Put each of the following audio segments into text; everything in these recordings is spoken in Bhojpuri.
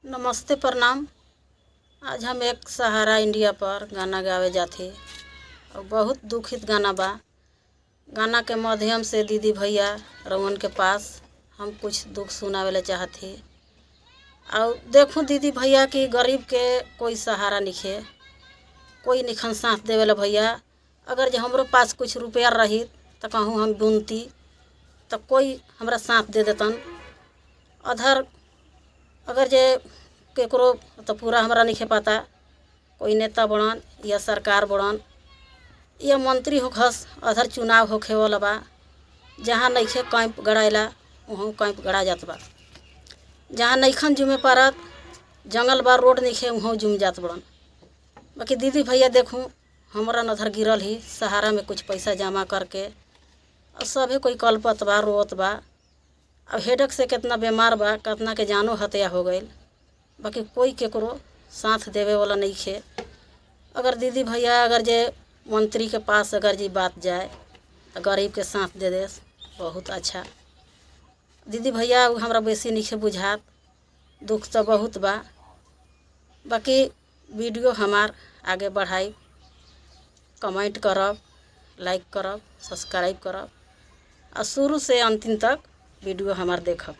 नमस्ते प्रणाम। आज हम एक सहारा इंडिया पर गाना गावे जाते और बहुत दुखित गाना बा। गाना के माध्यम से दीदी भैया रउन के पास हम कुछ दुख सुनावे चाहते। और देखूं दीदी भैया कि गरीब के कोई सहारा निखे, कोई निखन साथ देवेला भैया। अगर जो हमरो पास कुछ रुपया रही तो कहूँ हम बुनती तो कोई हमरा साथ दे देतन। अधर अगर जे केकरो तो पूरा हमरा नहीं पता, कोई नेता बड़न या सरकार बड़न या मंत्री होखस, अधर चुनाव होखे वाला बा, जहाँ नइखे कैंप गड़ाइला वहाँ कैंप गड़ा जात बा। जहाँ नइखन जुमे पारत जंगल बा, रोड नइखे वहाँ जुम जात बड़न। बाकी दीदी भैया देखूँ हमरा नधर गिरल ही सहारा में कुछ पैसा जमा करके और सभी कोई कल्पत बा, रोत बा। अब हेडक से कितना बीमार बा, कितना के जानो हत्या हो गई। बाकी कोई केकरो साथ देवे वाला नहीं खे। अगर दीदी भैया अगर जे मंत्री के पास अगर जी बात जाए तो गरीब के साथ दे दे बहुत अच्छा। दीदी भैया हमरा बेसी नहीं खे बुझात, दुख तो बहुत बा। बाकी वीडियो हमार आगे बढ़ाई, कमेंट करब, लाइक करब, सब्सक्राइब करब और शुरू से अंतिम तक वीडियो हमार देखब।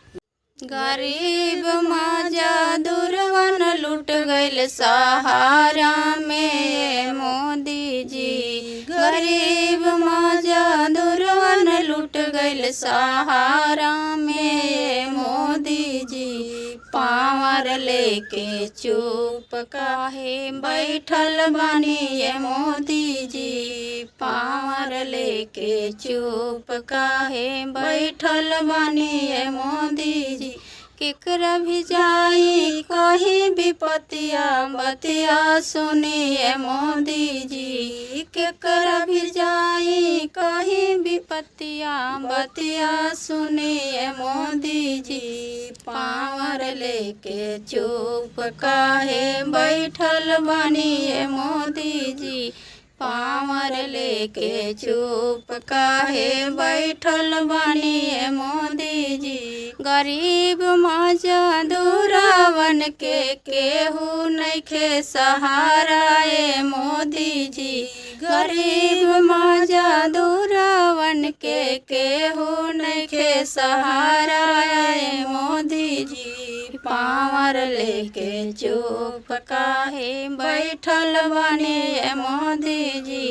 गरीब माजा दुर्वन लुट गइल सहारा में मोदी जी। गरीब माजा दुर्वन लुट गइल सहारा में मोदी जी। पावर लेके चुप काहे बैठल बानी ये मोदी जी। पावर लेके चुप काहे बैठल बानी ये मोदी जी। केकरा भी जाई कहीं विपतिया बतिया सुनिए मोदी जी। केकरा भी जाई कहीं विपतिया बतिया सुनिए मोदी जी। पावर लेके चुप काहे बैठल बनिए मोदी जी। पावर लेके चुप काहे बैठल बनिए मोदी जी। गरीब मजदूरवन के केहू नइखे सहारा ए मोदी जी। गरीब मजदूरवन के केहू नइखे सहारा ए मोदी जी। पावर लेके चुप काहे बैठल बने मोदी जी।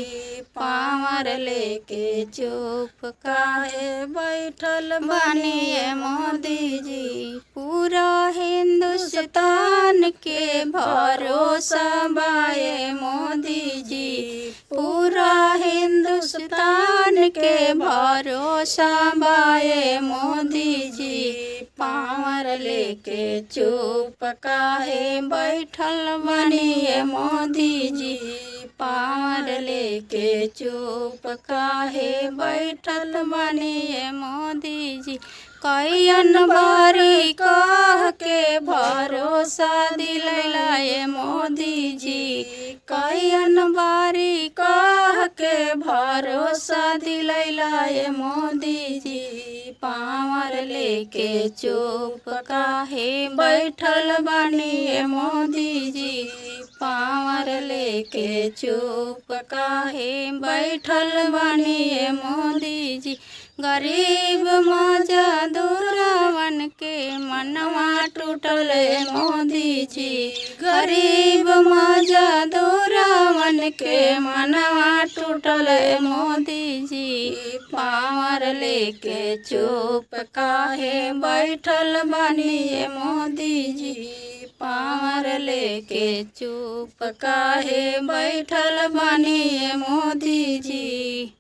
पावर लेके चुप काहे बैठल बने मोदी जी। पूरा हिंदुस्तान के भरोसा बाए मोदी जी। पूरा हिंदुस्तान के भरोसा बाए मोदी जी। पावर लेके चुप काहे बैठल बनिए मोदी जी। पावर लेके चुप काहे बैठल बनिए मोदी जी। कईन बारी कह के भरोसा दिलाए मोदी जी। कईन बारी कह के भरोसा दिलाए मोदी जी। पावर लेके चुप काहे बैठल बनिए मोदी जी। पावर लेके चुप काहे बैठल बनिए मोदी जी। गरीब मजदूरवन के मनवा टूटल मोदी जी। गरीब मजदूरवन के मनवा टूटल मोदी जी। पावर लेके चुप काहे बैठल बनिए मोदी जी। पावर लेके चुप काहे बैठल बनिए मोदी जी।